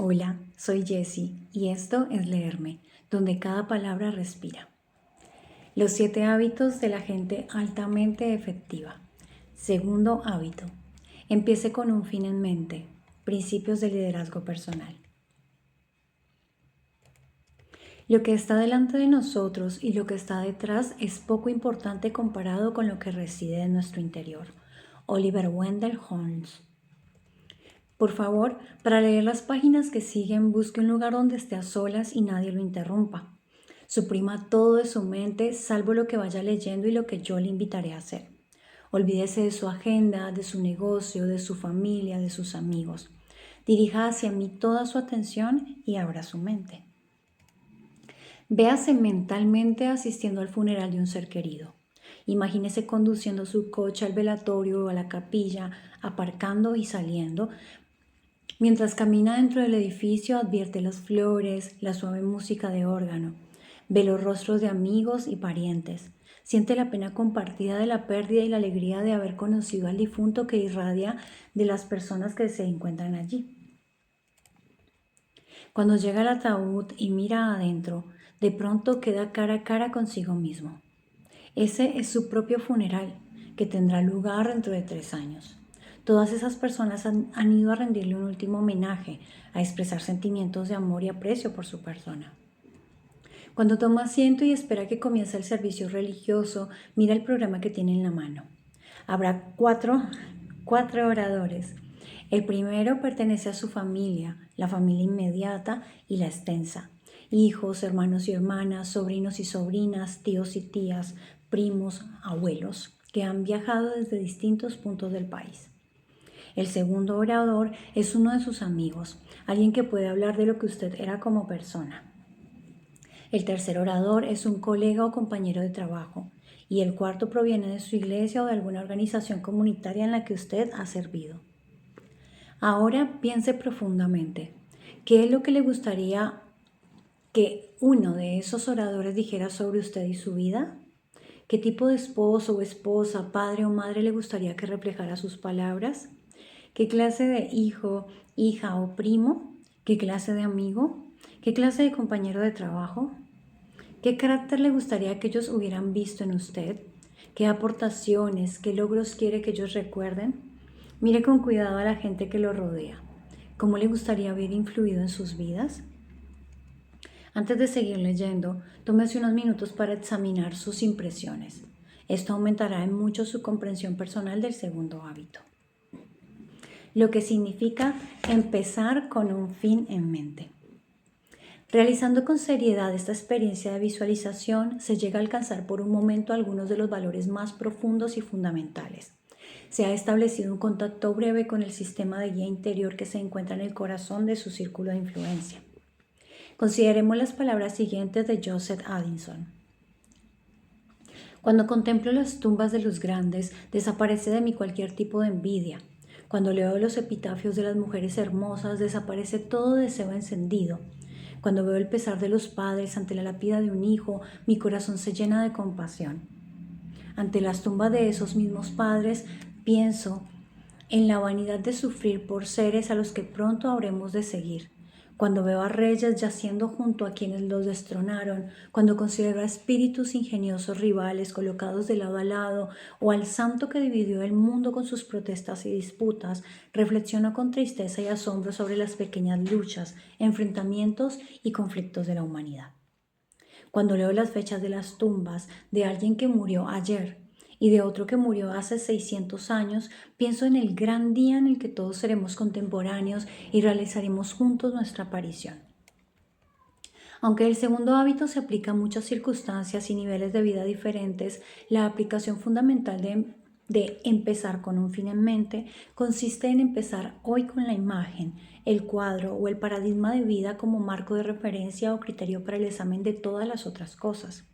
Hola, soy Jessie y esto es Leerme, donde cada palabra respira. Los 7 hábitos de la gente altamente efectiva. Segundo hábito. Empiece con un fin en mente. Principios de liderazgo personal. Lo que está delante de nosotros y lo que está detrás es poco importante comparado con lo que reside en nuestro interior. Oliver Wendell Holmes. Por favor, para leer las páginas que siguen, busque un lugar donde esté a solas y nadie lo interrumpa. Suprima todo de su mente, salvo lo que vaya leyendo y lo que yo le invitaré a hacer. Olvídese de su agenda, de su negocio, de su familia, de sus amigos. Dirija hacia mí toda su atención y abra su mente. Véase mentalmente asistiendo al funeral de un ser querido. Imagínese conduciendo su coche al velatorio o a la capilla, aparcando y saliendo. Mientras camina dentro del edificio, advierte las flores, la suave música de órgano. Ve los rostros de amigos y parientes. Siente la pena compartida de la pérdida y la alegría de haber conocido al difunto que irradia de las personas que se encuentran allí. Cuando llega al ataúd y mira adentro, de pronto queda cara a cara consigo mismo. Ese es su propio funeral, que tendrá lugar dentro de 3 años. Todas esas personas han ido a rendirle un último homenaje, a expresar sentimientos de amor y aprecio por su persona. Cuando toma asiento y espera que comience el servicio religioso, mira el programa que tiene en la mano. Habrá cuatro oradores. El primero pertenece a su familia, la familia inmediata y la extensa. Hijos, hermanos y hermanas, sobrinos y sobrinas, tíos y tías, primos, abuelos, que han viajado desde distintos puntos del país. El segundo orador es uno de sus amigos, alguien que puede hablar de lo que usted era como persona. El tercer orador es un colega o compañero de trabajo. Y el cuarto proviene de su iglesia o de alguna organización comunitaria en la que usted ha servido. Ahora piense profundamente. ¿Qué es lo que le gustaría que uno de esos oradores dijera sobre usted y su vida? ¿Qué tipo de esposo o esposa, padre o madre le gustaría que reflejara sus palabras? ¿Qué clase de hijo, hija o primo? ¿Qué clase de amigo? ¿Qué clase de compañero de trabajo? ¿Qué carácter le gustaría que ellos hubieran visto en usted? ¿Qué aportaciones, qué logros quiere que ellos recuerden? Mire con cuidado a la gente que lo rodea. ¿Cómo le gustaría haber influido en sus vidas? Antes de seguir leyendo, tómese unos minutos para examinar sus impresiones. Esto aumentará en mucho su comprensión personal del segundo hábito. Lo que significa empezar con un fin en mente. Realizando con seriedad esta experiencia de visualización, se llega a alcanzar por un momento algunos de los valores más profundos y fundamentales. Se ha establecido un contacto breve con el sistema de guía interior que se encuentra en el corazón de su círculo de influencia. Consideremos las palabras siguientes de Joseph Addison. Cuando contemplo las tumbas de los grandes, desaparece de mí cualquier tipo de envidia. Cuando leo los epitafios de las mujeres hermosas, desaparece todo deseo encendido. Cuando veo el pesar de los padres ante la lápida de un hijo, mi corazón se llena de compasión. Ante las tumbas de esos mismos padres, pienso en la vanidad de sufrir por seres a los que pronto habremos de seguir. Cuando veo a reyes yaciendo junto a quienes los destronaron, cuando considero a espíritus ingeniosos rivales colocados de lado a lado, o al santo que dividió el mundo con sus protestas y disputas, reflexiono con tristeza y asombro sobre las pequeñas luchas, enfrentamientos y conflictos de la humanidad. Cuando leo las fechas de las tumbas de alguien que murió ayer y de otro que murió hace 600 años, pienso en el gran día en el que todos seremos contemporáneos y realizaremos juntos nuestra aparición. Aunque el segundo hábito se aplica a muchas circunstancias y niveles de vida diferentes, la aplicación fundamental de empezar con un fin en mente consiste en empezar hoy con la imagen, el cuadro o el paradigma de vida como marco de referencia o criterio para el examen de todas las otras cosas.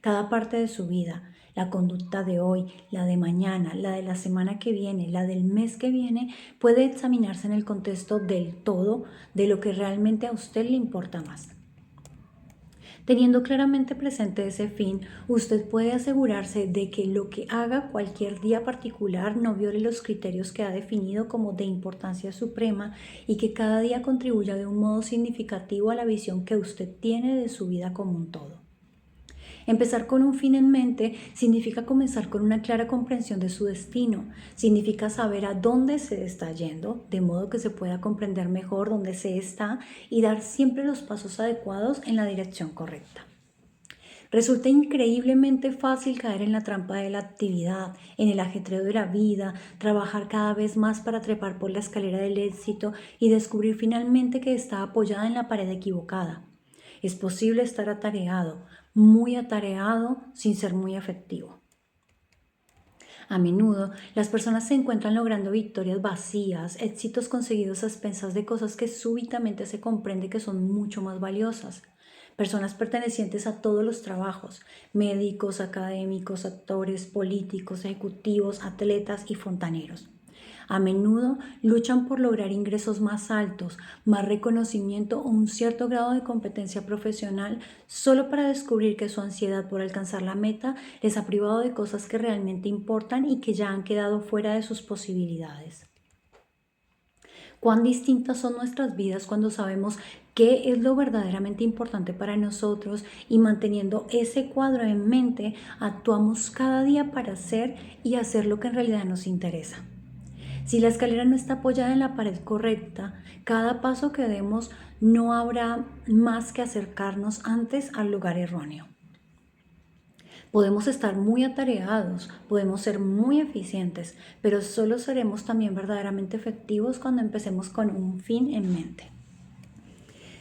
Cada parte de su vida, la conducta de hoy, la de mañana, la de la semana que viene, la del mes que viene, puede examinarse en el contexto del todo de lo que realmente a usted le importa más. Teniendo claramente presente ese fin, usted puede asegurarse de que lo que haga cualquier día particular no viole los criterios que ha definido como de importancia suprema y que cada día contribuya de un modo significativo a la visión que usted tiene de su vida como un todo. Empezar con un fin en mente significa comenzar con una clara comprensión de su destino, significa saber a dónde se está yendo, de modo que se pueda comprender mejor dónde se está y dar siempre los pasos adecuados en la dirección correcta. Resulta increíblemente fácil caer en la trampa de la actividad, en el ajetreo de la vida, trabajar cada vez más para trepar por la escalera del éxito y descubrir finalmente que está apoyada en la pared equivocada. Es posible estar atareado, muy atareado, sin ser muy efectivo. A menudo, las personas se encuentran logrando victorias vacías, éxitos conseguidos a expensas de cosas que súbitamente se comprende que son mucho más valiosas. Personas pertenecientes a todos los trabajos, médicos, académicos, actores, políticos, ejecutivos, atletas y fontaneros. A menudo luchan por lograr ingresos más altos, más reconocimiento o un cierto grado de competencia profesional solo para descubrir que su ansiedad por alcanzar la meta les ha privado de cosas que realmente importan y que ya han quedado fuera de sus posibilidades. Cuán distintas son nuestras vidas cuando sabemos qué es lo verdaderamente importante para nosotros y manteniendo ese cuadro en mente, actuamos cada día para hacer y hacer lo que en realidad nos interesa. Si la escalera no está apoyada en la pared correcta, cada paso que demos no habrá más que acercarnos antes al lugar erróneo. Podemos estar muy atareados, podemos ser muy eficientes, pero solo seremos también verdaderamente efectivos cuando empecemos con un fin en mente.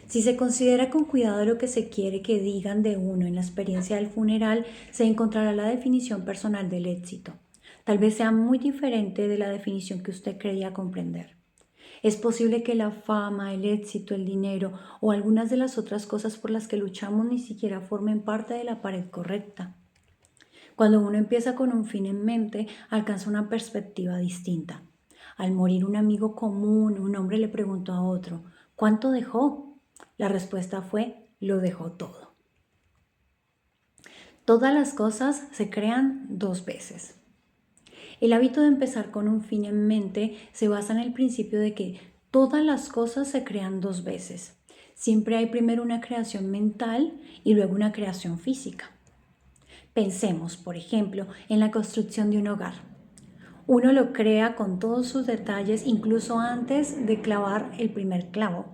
Si se considera con cuidado lo que se quiere que digan de uno en la experiencia del funeral, se encontrará la definición personal del éxito. Tal vez sea muy diferente de la definición que usted creía comprender. Es posible que la fama, el éxito, el dinero o algunas de las otras cosas por las que luchamos ni siquiera formen parte de la pared correcta. Cuando uno empieza con un fin en mente, alcanza una perspectiva distinta. Al morir un amigo común, un hombre le preguntó a otro, ¿cuánto dejó? La respuesta fue, lo dejó todo. Todas las cosas se crean 2 veces. El hábito de empezar con un fin en mente se basa en el principio de que todas las cosas se crean 2 veces. Siempre hay primero una creación mental y luego una creación física. Pensemos, por ejemplo, en la construcción de un hogar. Uno lo crea con todos sus detalles incluso antes de clavar el primer clavo.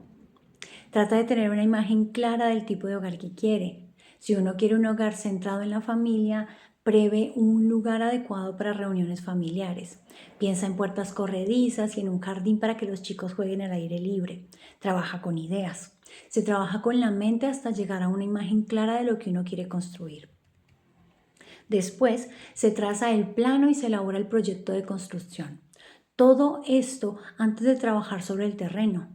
Trata de tener una imagen clara del tipo de hogar que quiere. Si uno quiere un hogar centrado en la familia, prevé un lugar adecuado para reuniones familiares. Piensa en puertas corredizas y en un jardín para que los chicos jueguen al aire libre. Trabaja con ideas. Se trabaja con la mente hasta llegar a una imagen clara de lo que uno quiere construir. Después se traza el plano y se elabora el proyecto de construcción. Todo esto antes de trabajar sobre el terreno.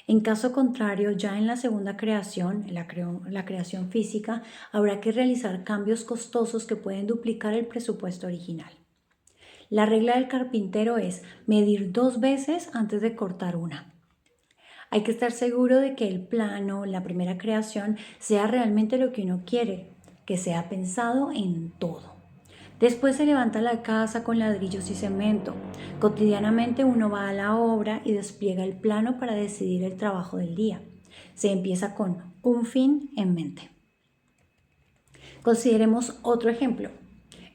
En caso contrario, ya en la segunda creación, la creación física, habrá que realizar cambios costosos que pueden duplicar el presupuesto original. La regla del carpintero es medir 2 veces antes de cortar una. Hay que estar seguro de que el plano, la primera creación, sea realmente lo que uno quiere, que sea pensado en todo. Después se levanta la casa con ladrillos y cemento. Cotidianamente uno va a la obra y despliega el plano para decidir el trabajo del día. Se empieza con un fin en mente. Consideremos otro ejemplo,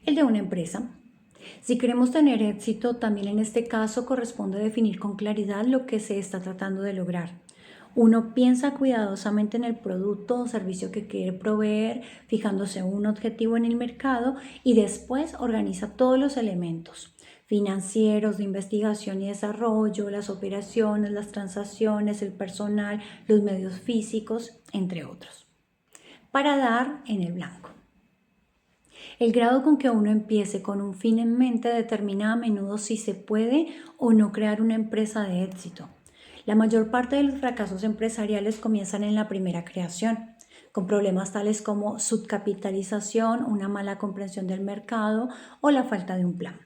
el de una empresa. Si queremos tener éxito, también en este caso corresponde definir con claridad lo que se está tratando de lograr. Uno piensa cuidadosamente en el producto o servicio que quiere proveer, fijándose un objetivo en el mercado y después organiza todos los elementos financieros, de investigación y desarrollo, las operaciones, las transacciones, el personal, los medios físicos, entre otros, para dar en el blanco. El grado con que uno empiece con un fin en mente determina a menudo si se puede o no crear una empresa de éxito. La mayor parte de los fracasos empresariales comienzan en la primera creación, con problemas tales como subcapitalización, una mala comprensión del mercado o la falta de un plan.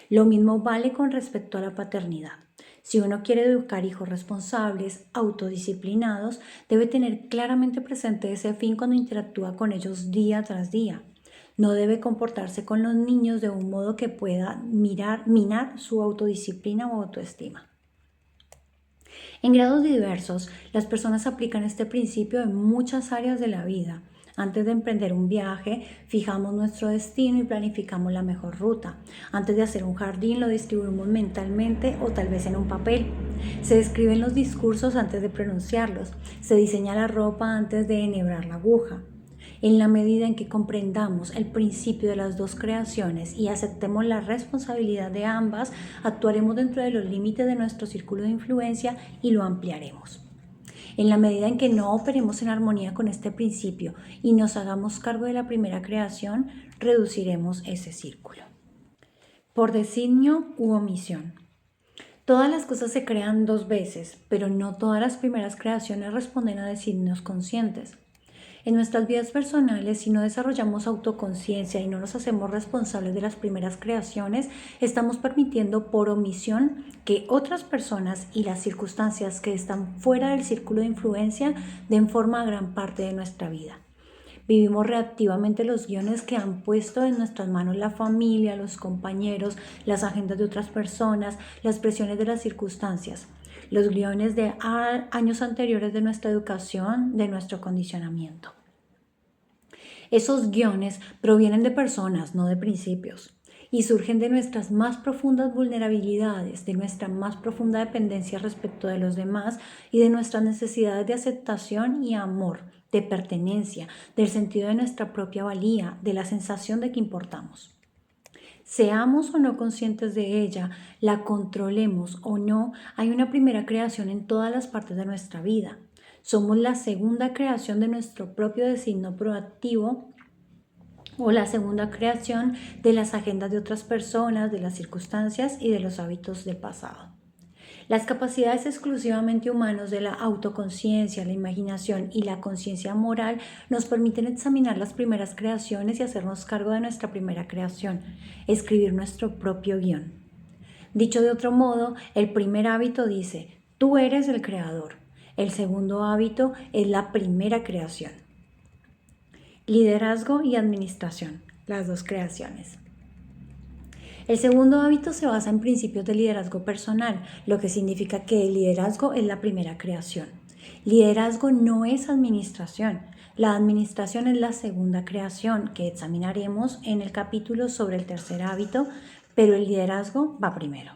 Lo mismo vale con respecto a la paternidad. Si uno quiere educar hijos responsables, autodisciplinados, debe tener claramente presente ese fin cuando interactúa con ellos día tras día. No debe comportarse con los niños de un modo que pueda minar su autodisciplina o autoestima. En grados diversos, las personas aplican este principio en muchas áreas de la vida. Antes de emprender un viaje, fijamos nuestro destino y planificamos la mejor ruta. Antes de hacer un jardín, lo distribuimos mentalmente o tal vez en un papel. Se escriben los discursos antes de pronunciarlos. Se diseña la ropa antes de enhebrar la aguja. En la medida en que comprendamos el principio de las dos creaciones y aceptemos la responsabilidad de ambas, actuaremos dentro de los límites de nuestro círculo de influencia y lo ampliaremos. En la medida en que no operemos en armonía con este principio y nos hagamos cargo de la primera creación, reduciremos ese círculo. Por designio u omisión. Todas las cosas se crean dos veces, pero no todas las primeras creaciones responden a designios conscientes. En nuestras vidas personales, si no desarrollamos autoconciencia y no nos hacemos responsables de las primeras creaciones, estamos permitiendo por omisión que otras personas y las circunstancias que están fuera del círculo de influencia den forma a gran parte de nuestra vida. Vivimos reactivamente los guiones que han puesto en nuestras manos la familia, los compañeros, las agendas de otras personas, las presiones de las circunstancias, los guiones de años anteriores de nuestra educación, de nuestro condicionamiento. Esos guiones provienen de personas, no de principios, y surgen de nuestras más profundas vulnerabilidades, de nuestra más profunda dependencia respecto de los demás y de nuestras necesidades de aceptación y amor, de pertenencia, del sentido de nuestra propia valía, de la sensación de que importamos. Seamos o no conscientes de ella, la controlemos o no, hay una primera creación en todas las partes de nuestra vida. Somos la segunda creación de nuestro propio designio proactivo o la segunda creación de las agendas de otras personas, de las circunstancias y de los hábitos del pasado. Las capacidades exclusivamente humanas de la autoconciencia, la imaginación y la conciencia moral nos permiten examinar las primeras creaciones y hacernos cargo de nuestra primera creación, escribir nuestro propio guión. Dicho de otro modo, el primer hábito dice, tú eres el creador. El segundo hábito es la primera creación. Liderazgo y administración, las dos creaciones. El segundo hábito se basa en principios de liderazgo personal, lo que significa que el liderazgo es la primera creación. Liderazgo no es administración. La administración es la segunda creación que examinaremos en el capítulo sobre el tercer hábito, pero el liderazgo va primero.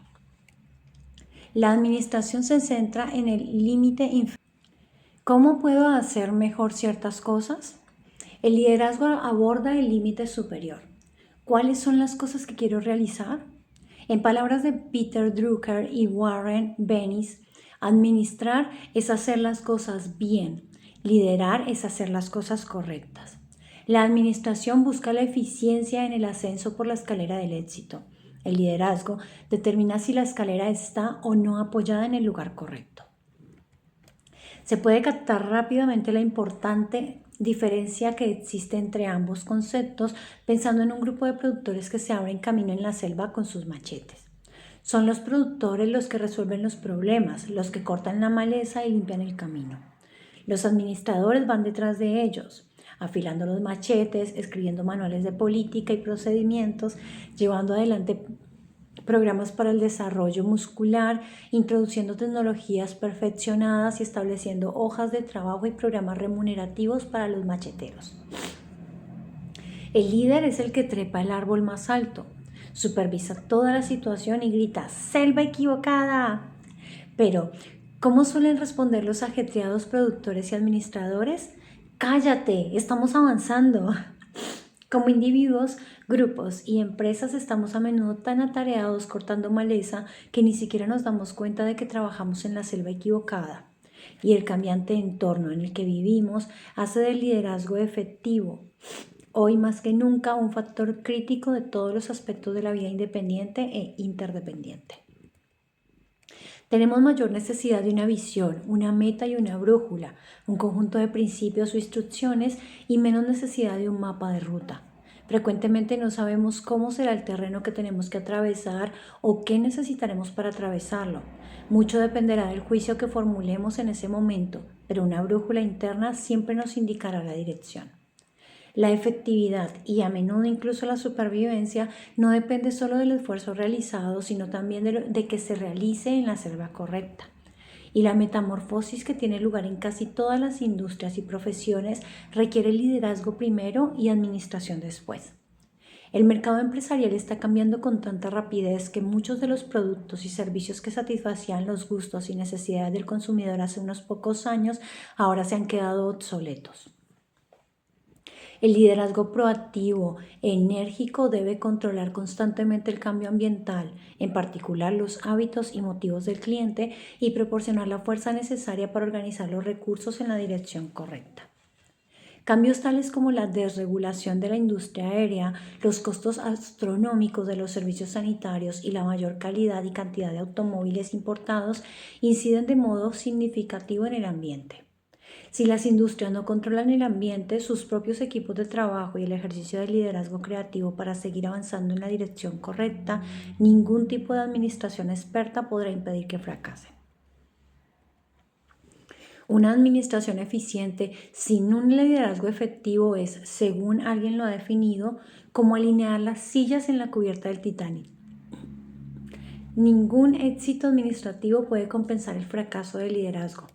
La administración se centra en el límite inferior. ¿Cómo puedo hacer mejor ciertas cosas? El liderazgo aborda el límite superior. ¿Cuáles son las cosas que quiero realizar? En palabras de Peter Drucker y Warren Bennis, administrar es hacer las cosas bien, liderar es hacer las cosas correctas. La administración busca la eficiencia en el ascenso por la escalera del éxito. El liderazgo determina si la escalera está o no apoyada en el lugar correcto. Se puede captar rápidamente la importante diferencia que existe entre ambos conceptos pensando en un grupo de productores que se abren camino en la selva con sus machetes. Son los productores los que resuelven los problemas, los que cortan la maleza y limpian el camino. Los administradores van detrás de ellos, afilando los machetes, escribiendo manuales de política y procedimientos, llevando adelante programas para el desarrollo muscular, introduciendo tecnologías perfeccionadas y estableciendo hojas de trabajo y programas remunerativos para los macheteros. El líder es el que trepa el árbol más alto, supervisa toda la situación y grita ¡selva equivocada! Pero, ¿cómo suelen responder los ajetreados productores y administradores? ¡Cállate! ¡Estamos avanzando! Como individuos, grupos y empresas estamos a menudo tan atareados cortando maleza que ni siquiera nos damos cuenta de que trabajamos en la selva equivocada. Y el cambiante entorno en el que vivimos hace del liderazgo efectivo, hoy más que nunca, un factor crítico de todos los aspectos de la vida independiente e interdependiente. Tenemos mayor necesidad de una visión, una meta y una brújula, un conjunto de principios o instrucciones y menos necesidad de un mapa de ruta. Frecuentemente no sabemos cómo será el terreno que tenemos que atravesar o qué necesitaremos para atravesarlo. Mucho dependerá del juicio que formulemos en ese momento, pero una brújula interna siempre nos indicará la dirección. La efectividad y a menudo incluso la supervivencia no depende solo del esfuerzo realizado, sino también de que se realice en la selva correcta. Y la metamorfosis que tiene lugar en casi todas las industrias y profesiones requiere liderazgo primero y administración después. El mercado empresarial está cambiando con tanta rapidez que muchos de los productos y servicios que satisfacían los gustos y necesidades del consumidor hace unos pocos años ahora se han quedado obsoletos. El liderazgo proactivo, enérgico, debe controlar constantemente el cambio ambiental, en particular los hábitos y motivos del cliente, y proporcionar la fuerza necesaria para organizar los recursos en la dirección correcta. Cambios tales como la desregulación de la industria aérea, los costos astronómicos de los servicios sanitarios y la mayor calidad y cantidad de automóviles importados inciden de modo significativo en el ambiente. Si las industrias no controlan el ambiente, sus propios equipos de trabajo y el ejercicio del liderazgo creativo para seguir avanzando en la dirección correcta, ningún tipo de administración experta podrá impedir que fracasen. Una administración eficiente sin un liderazgo efectivo es, según alguien lo ha definido, como alinear las sillas en la cubierta del Titanic. Ningún éxito administrativo puede compensar el fracaso del liderazgo,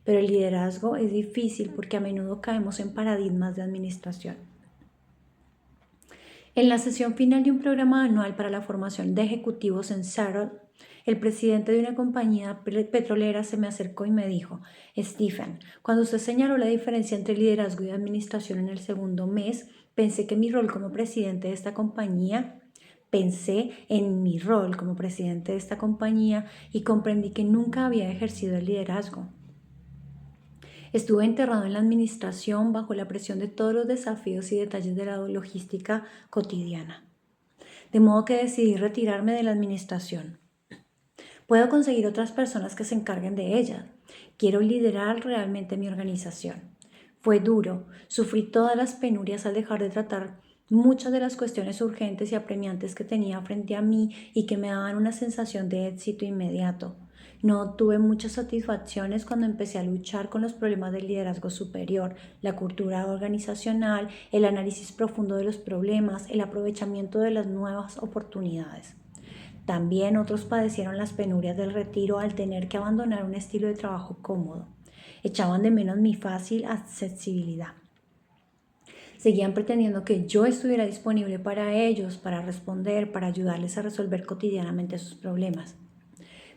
pero el liderazgo es difícil porque a menudo caemos en paradigmas de administración. En la sesión final de un programa anual para la formación de ejecutivos en Seattle, el presidente de una compañía petrolera se me acercó y me dijo: Stephen, cuando usted señaló la diferencia entre liderazgo y administración en el segundo mes, pensé en mi rol como presidente de esta compañía y comprendí que nunca había ejercido el liderazgo. Estuve enterrado en la administración bajo la presión de todos los desafíos y detalles de la logística cotidiana. De modo que decidí retirarme de la administración. Puedo conseguir otras personas que se encarguen de ella. Quiero liderar realmente mi organización. Fue duro, sufrí todas las penurias al dejar de tratar muchas de las cuestiones urgentes y apremiantes que tenía frente a mí y que me daban una sensación de éxito inmediato. No tuve muchas satisfacciones cuando empecé a luchar con los problemas del liderazgo superior, la cultura organizacional, el análisis profundo de los problemas, el aprovechamiento de las nuevas oportunidades. También otros padecieron las penurias del retiro al tener que abandonar un estilo de trabajo cómodo. Echaban de menos mi fácil accesibilidad. Seguían pretendiendo que yo estuviera disponible para ellos, para responder, para ayudarles a resolver cotidianamente sus problemas.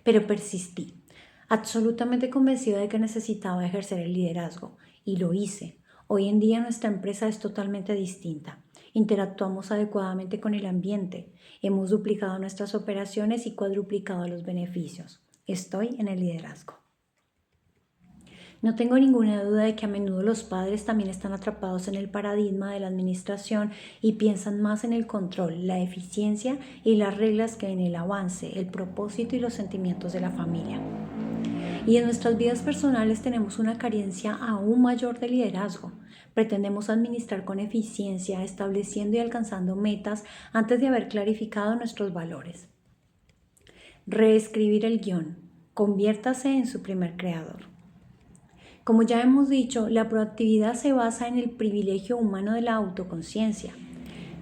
Pero persistí, absolutamente convencida de que necesitaba ejercer el liderazgo, y lo hice. Hoy en día nuestra empresa es totalmente distinta. Interactuamos adecuadamente con el ambiente, hemos duplicado nuestras operaciones y cuadruplicado los beneficios. Estoy en el liderazgo. No tengo ninguna duda de que a menudo los padres también están atrapados en el paradigma de la administración y piensan más en el control, la eficiencia y las reglas que en el avance, el propósito y los sentimientos de la familia. Y en nuestras vidas personales tenemos una carencia aún mayor de liderazgo. Pretendemos administrar con eficiencia, estableciendo y alcanzando metas antes de haber clarificado nuestros valores. Reescribir el guión. Conviértase en su primer creador. Como ya hemos dicho, la proactividad se basa en el privilegio humano de la autoconciencia.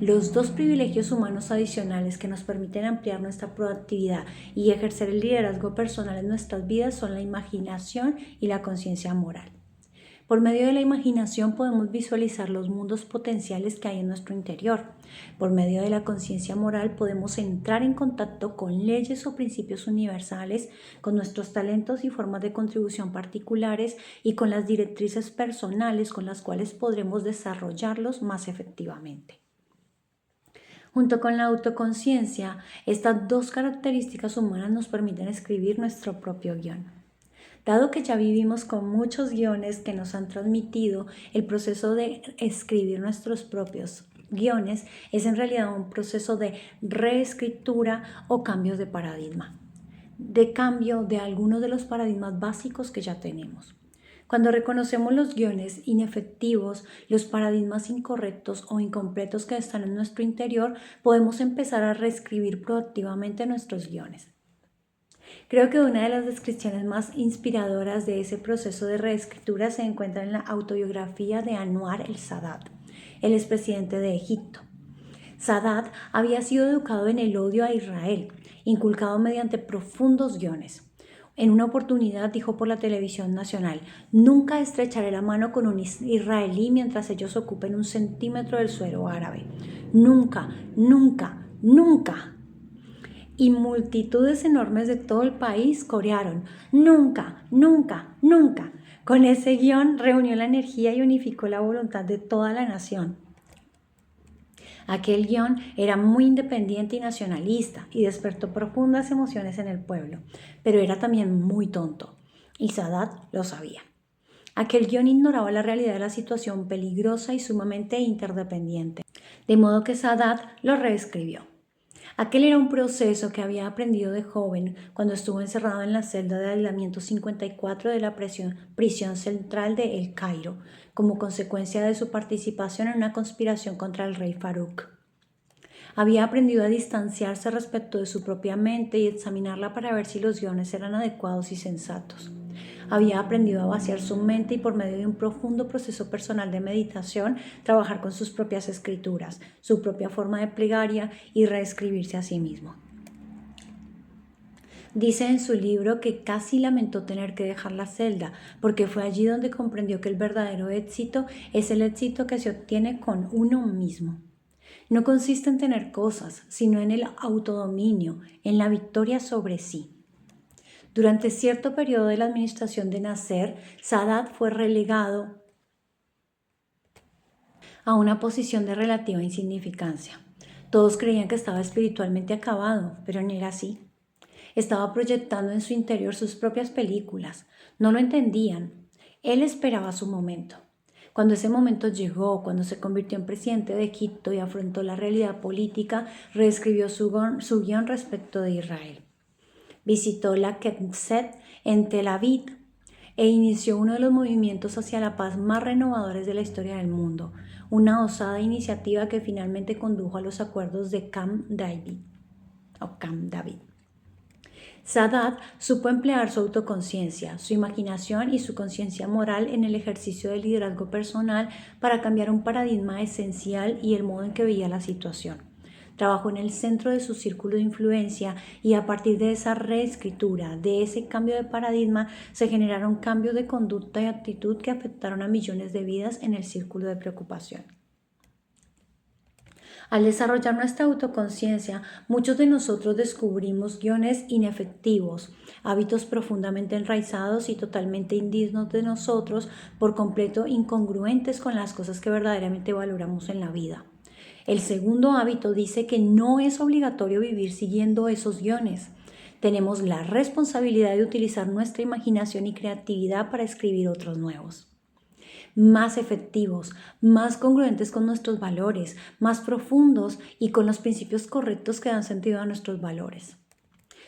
Los dos privilegios humanos adicionales que nos permiten ampliar nuestra proactividad y ejercer el liderazgo personal en nuestras vidas son la imaginación y la conciencia moral. Por medio de la imaginación podemos visualizar los mundos potenciales que hay en nuestro interior. Por medio de la conciencia moral podemos entrar en contacto con leyes o principios universales, con nuestros talentos y formas de contribución particulares y con las directrices personales con las cuales podremos desarrollarlos más efectivamente. Junto con la autoconciencia, estas dos características humanas nos permiten escribir nuestro propio guión. Dado que ya vivimos con muchos guiones que nos han transmitido, el proceso de escribir nuestros propios guiones es en realidad un proceso de reescritura o cambios de paradigma, de cambio de algunos de los paradigmas básicos que ya tenemos. Cuando reconocemos los guiones inefectivos, los paradigmas incorrectos o incompletos que están en nuestro interior, podemos empezar a reescribir proactivamente nuestros guiones. Creo que una de las descripciones más inspiradoras de ese proceso de reescritura se encuentra en la autobiografía de Anwar el-Sadat, el expresidente de Egipto. Sadat había sido educado en el odio a Israel, inculcado mediante profundos guiones. En una oportunidad dijo por la televisión nacional: nunca estrecharé la mano con un israelí mientras ellos ocupen 1 centímetro del suelo árabe. Nunca, nunca, nunca. Y multitudes enormes de todo el país corearon: nunca, nunca, nunca. Con ese guión reunió la energía y unificó la voluntad de toda la nación. Aquel guión era muy independiente y nacionalista y despertó profundas emociones en el pueblo, pero era también muy tonto, y Sadat lo sabía. Aquel guión ignoraba la realidad de la situación peligrosa y sumamente interdependiente, de modo que Sadat lo reescribió. Aquel era un proceso que había aprendido de joven cuando estuvo encerrado en la celda de aislamiento 54 de la prisión central de El Cairo, como consecuencia de su participación en una conspiración contra el rey Farouk. Había aprendido a distanciarse respecto de su propia mente y examinarla para ver si los guiones eran adecuados y sensatos. Había aprendido a vaciar su mente y por medio de un profundo proceso personal de meditación, trabajar con sus propias escrituras, su propia forma de plegaria y reescribirse a sí mismo. Dice en su libro que casi lamentó tener que dejar la celda, porque fue allí donde comprendió que el verdadero éxito es el éxito que se obtiene con uno mismo. No consiste en tener cosas, sino en el autodominio, en la victoria sobre sí. Durante cierto periodo de la administración de Nasser, Sadat fue relegado a una posición de relativa insignificancia. Todos creían que estaba espiritualmente acabado, pero no era así. Estaba proyectando en su interior sus propias películas. No lo entendían. Él esperaba su momento. Cuando ese momento llegó, cuando se convirtió en presidente de Egipto y afrontó la realidad política, reescribió su guión respecto de Israel. Visitó la Knesset en Tel Aviv e inició uno de los movimientos hacia la paz más renovadores de la historia del mundo, una osada iniciativa que finalmente condujo a los acuerdos de Camp David. Sadat supo emplear su autoconciencia, su imaginación y su conciencia moral en el ejercicio del liderazgo personal para cambiar un paradigma esencial y el modo en que veía la situación. Trabajó en el centro de su círculo de influencia y a partir de esa reescritura, de ese cambio de paradigma, se generaron cambios de conducta y actitud que afectaron a millones de vidas en el círculo de preocupación. Al desarrollar nuestra autoconciencia, muchos de nosotros descubrimos guiones inefectivos, hábitos profundamente enraizados y totalmente indignos de nosotros, por completo incongruentes con las cosas que verdaderamente valoramos en la vida. El segundo hábito dice que no es obligatorio vivir siguiendo esos guiones. Tenemos la responsabilidad de utilizar nuestra imaginación y creatividad para escribir otros nuevos. Más efectivos, más congruentes con nuestros valores, más profundos y con los principios correctos que dan sentido a nuestros valores.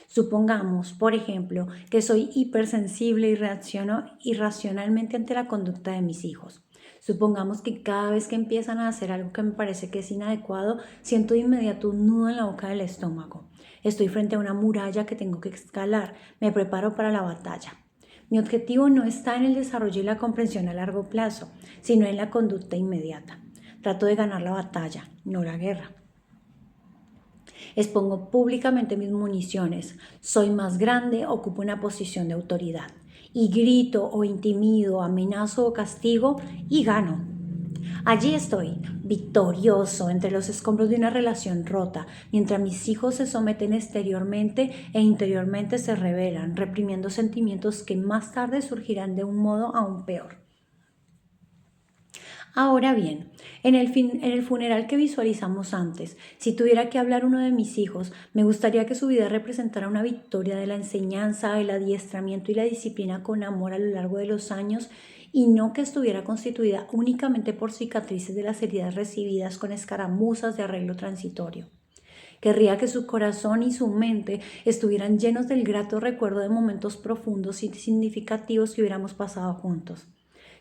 Supongamos, por ejemplo, que soy hipersensible y reacciono irracionalmente ante la conducta de mis hijos. Supongamos que cada vez que empiezan a hacer algo que me parece que es inadecuado, siento de inmediato un nudo en la boca del estómago. Estoy frente a una muralla que tengo que escalar. Me preparo para la batalla. Mi objetivo no está en el desarrollo y la comprensión a largo plazo, sino en la conducta inmediata. Trato de ganar la batalla, no la guerra. Expongo públicamente mis municiones. Soy más grande, ocupo una posición de autoridad. Y grito o intimido, amenazo o castigo y gano. Allí estoy, victorioso entre los escombros de una relación rota, mientras mis hijos se someten exteriormente e interiormente se rebelan, reprimiendo sentimientos que más tarde surgirán de un modo aún peor. Ahora bien, en el funeral que visualizamos antes, si tuviera que hablar uno de mis hijos, me gustaría que su vida representara una victoria de la enseñanza, el adiestramiento y la disciplina con amor a lo largo de los años y no que estuviera constituida únicamente por cicatrices de las heridas recibidas con escaramuzas de arreglo transitorio. Querría que su corazón y su mente estuvieran llenos del grato recuerdo de momentos profundos y significativos que hubiéramos pasado juntos.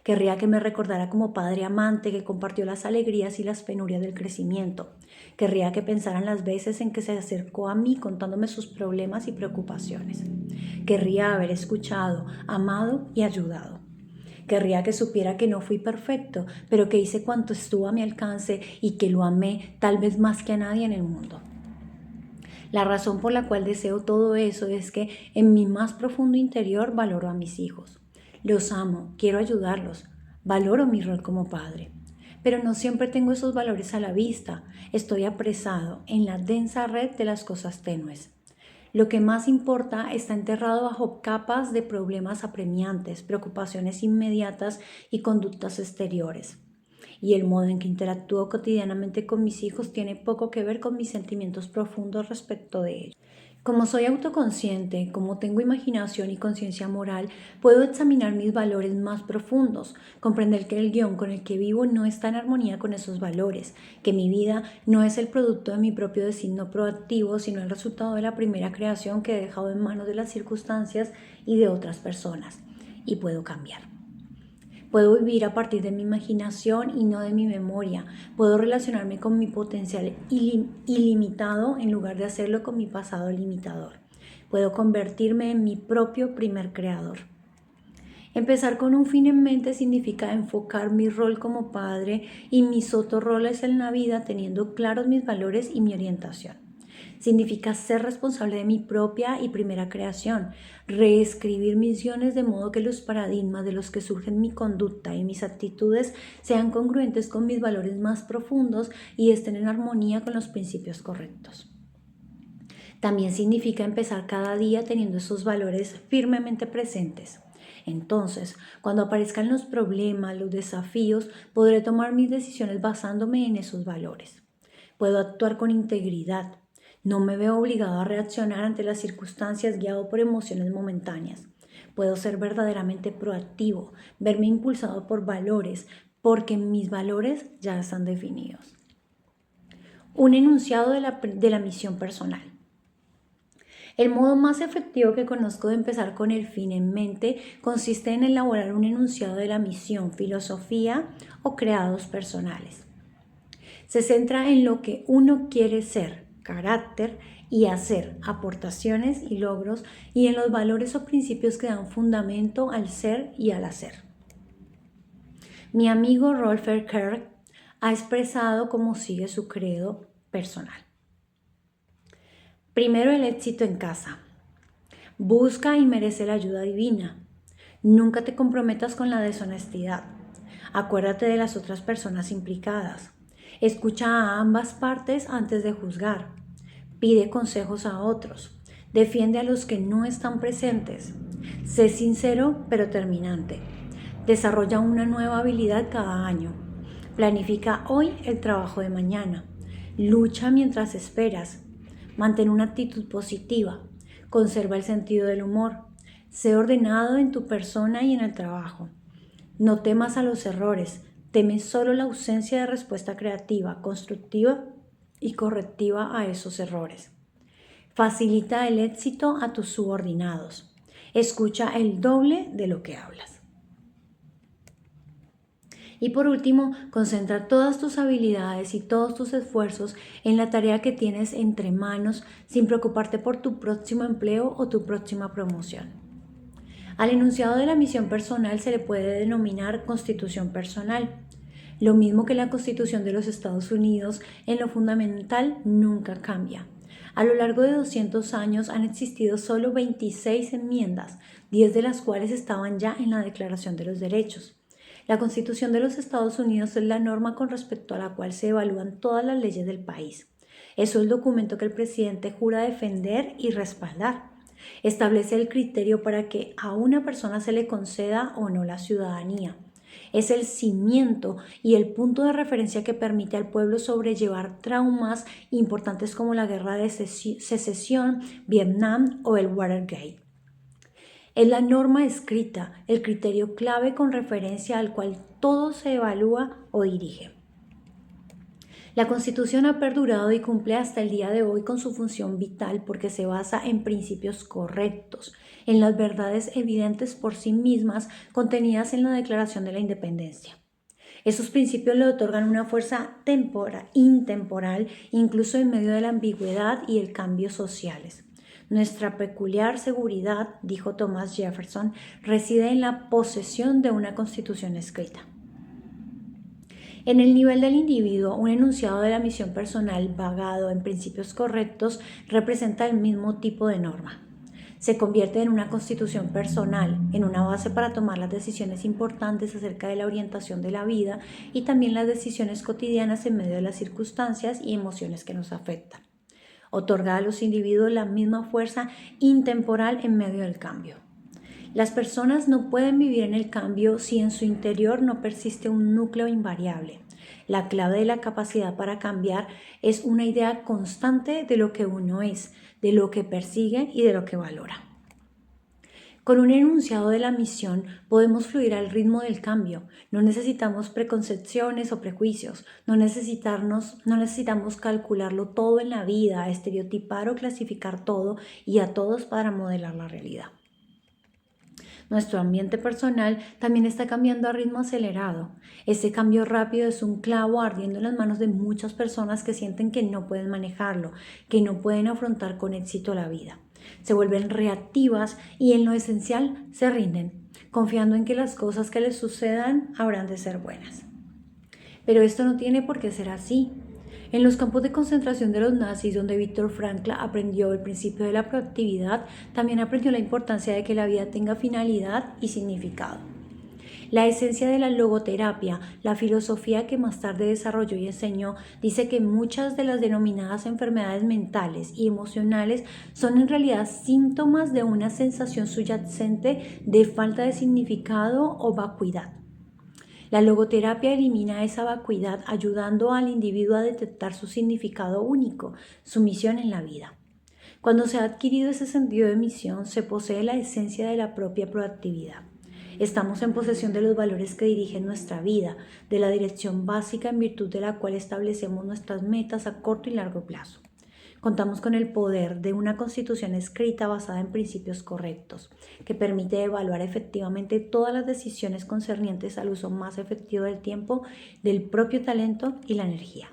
Querría que me recordara como padre amante que compartió las alegrías y las penurias del crecimiento. Querría que pensara en las veces en que se acercó a mí contándome sus problemas y preocupaciones. Querría haber escuchado, amado y ayudado. Querría que supiera que no fui perfecto, pero que hice cuanto estuvo a mi alcance y que lo amé tal vez más que a nadie en el mundo. La razón por la cual deseo todo eso es que en mi más profundo interior valoro a mis hijos. Los amo, quiero ayudarlos, valoro mi rol como padre. Pero no siempre tengo esos valores a la vista. Estoy apresado en la densa red de las cosas tenues. Lo que más importa está enterrado bajo capas de problemas apremiantes, preocupaciones inmediatas y conductas exteriores. Y el modo en que interactúo cotidianamente con mis hijos tiene poco que ver con mis sentimientos profundos respecto de ellos. Como soy autoconsciente, como tengo imaginación y conciencia moral, puedo examinar mis valores más profundos, comprender que el guión con el que vivo no está en armonía con esos valores, que mi vida no es el producto de mi propio designio proactivo, sino el resultado de la primera creación que he dejado en manos de las circunstancias y de otras personas. Y puedo cambiar. Puedo vivir a partir de mi imaginación y no de mi memoria. Puedo relacionarme con mi potencial ilimitado en lugar de hacerlo con mi pasado limitador. Puedo convertirme en mi propio primer creador. Empezar con un fin en mente significa enfocar mi rol como padre y mis otros roles en la vida teniendo claros mis valores y mi orientación. Significa ser responsable de mi propia y primera creación, reescribir mis guiones de modo que los paradigmas de los que surgen mi conducta y mis actitudes sean congruentes con mis valores más profundos y estén en armonía con los principios correctos. También significa empezar cada día teniendo esos valores firmemente presentes. Entonces, cuando aparezcan los problemas, los desafíos, podré tomar mis decisiones basándome en esos valores. Puedo actuar con integridad. No me veo obligado a reaccionar ante las circunstancias guiado por emociones momentáneas. Puedo ser verdaderamente proactivo, verme impulsado por valores, porque mis valores ya están definidos. Un enunciado de la misión personal. El modo más efectivo que conozco de empezar con el fin en mente consiste en elaborar un enunciado de la misión, filosofía o creados personales. Se centra en lo que uno quiere ser, carácter y hacer, aportaciones y logros, y en los valores o principios que dan fundamento al ser y al hacer. Mi amigo Rolf Kerr ha expresado cómo sigue su credo personal. Primero, el éxito en casa. Busca y merece la ayuda divina. Nunca te comprometas con la deshonestidad. Acuérdate de las otras personas implicadas. Escucha a ambas partes antes de juzgar. Pide consejos a otros. Defiende a los que no están presentes. Sé sincero pero terminante. Desarrolla una nueva habilidad cada año. Planifica hoy el trabajo de mañana. Lucha mientras esperas. Mantén una actitud positiva. Conserva el sentido del humor. Sé ordenado en tu persona y en el trabajo. No temas a los errores. Teme solo la ausencia de respuesta creativa, constructiva y correctiva a esos errores. Facilita el éxito a tus subordinados. Escucha el doble de lo que hablas. Y por último, concentra todas tus habilidades y todos tus esfuerzos en la tarea que tienes entre manos sin preocuparte por tu próximo empleo o tu próxima promoción. Al enunciado de la misión personal se le puede denominar constitución personal. Lo mismo que la Constitución de los Estados Unidos, en lo fundamental nunca cambia. A lo largo de 200 años han existido solo 26 enmiendas, 10 de las cuales estaban ya en la Declaración de los Derechos. La Constitución de los Estados Unidos es la norma con respecto a la cual se evalúan todas las leyes del país. Es el documento que el presidente jura defender y respaldar. Establece el criterio para que a una persona se le conceda o no la ciudadanía. Es el cimiento y el punto de referencia que permite al pueblo sobrellevar traumas importantes como la guerra de secesión, Vietnam o el Watergate. Es la norma escrita, el criterio clave con referencia al cual todo se evalúa o dirige. La Constitución ha perdurado y cumple hasta el día de hoy con su función vital porque se basa en principios correctos, en las verdades evidentes por sí mismas contenidas en la Declaración de la Independencia. Esos principios le otorgan una fuerza intemporal, incluso en medio de la ambigüedad y el cambio sociales. Nuestra peculiar seguridad, dijo Thomas Jefferson, reside en la posesión de una constitución escrita. En el nivel del individuo, un enunciado de la misión personal vagado en principios correctos representa el mismo tipo de norma. Se convierte en una constitución personal, en una base para tomar las decisiones importantes acerca de la orientación de la vida y también las decisiones cotidianas en medio de las circunstancias y emociones que nos afectan. Otorga a los individuos la misma fuerza intemporal en medio del cambio. Las personas no pueden vivir en el cambio si en su interior no persiste un núcleo invariable. La clave de la capacidad para cambiar es una idea constante de lo que uno es, de lo que persigue y de lo que valora. Con un enunciado de la misión podemos fluir al ritmo del cambio. No necesitamos preconcepciones o prejuicios. No necesitamos calcularlo todo en la vida, estereotipar o clasificar todo y a todos para modelar la realidad. Nuestro ambiente personal también está cambiando a ritmo acelerado. Ese cambio rápido es un clavo ardiendo en las manos de muchas personas que sienten que no pueden manejarlo, que no pueden afrontar con éxito la vida. Se vuelven reactivas y en lo esencial se rinden, confiando en que las cosas que les sucedan habrán de ser buenas. Pero esto no tiene por qué ser así. En los campos de concentración de los nazis, donde Viktor Frankl aprendió el principio de la proactividad, también aprendió la importancia de que la vida tenga finalidad y significado. La esencia de la logoterapia, la filosofía que más tarde desarrolló y enseñó, dice que muchas de las denominadas enfermedades mentales y emocionales son en realidad síntomas de una sensación subyacente de falta de significado o vacuidad. La logoterapia elimina esa vacuidad, ayudando al individuo a detectar su significado único, su misión en la vida. Cuando se ha adquirido ese sentido de misión, se posee la esencia de la propia proactividad. Estamos en posesión de los valores que dirigen nuestra vida, de la dirección básica en virtud de la cual establecemos nuestras metas a corto y largo plazo. Contamos con el poder de una constitución escrita basada en principios correctos, que permite evaluar efectivamente todas las decisiones concernientes al uso más efectivo del tiempo, del propio talento y la energía.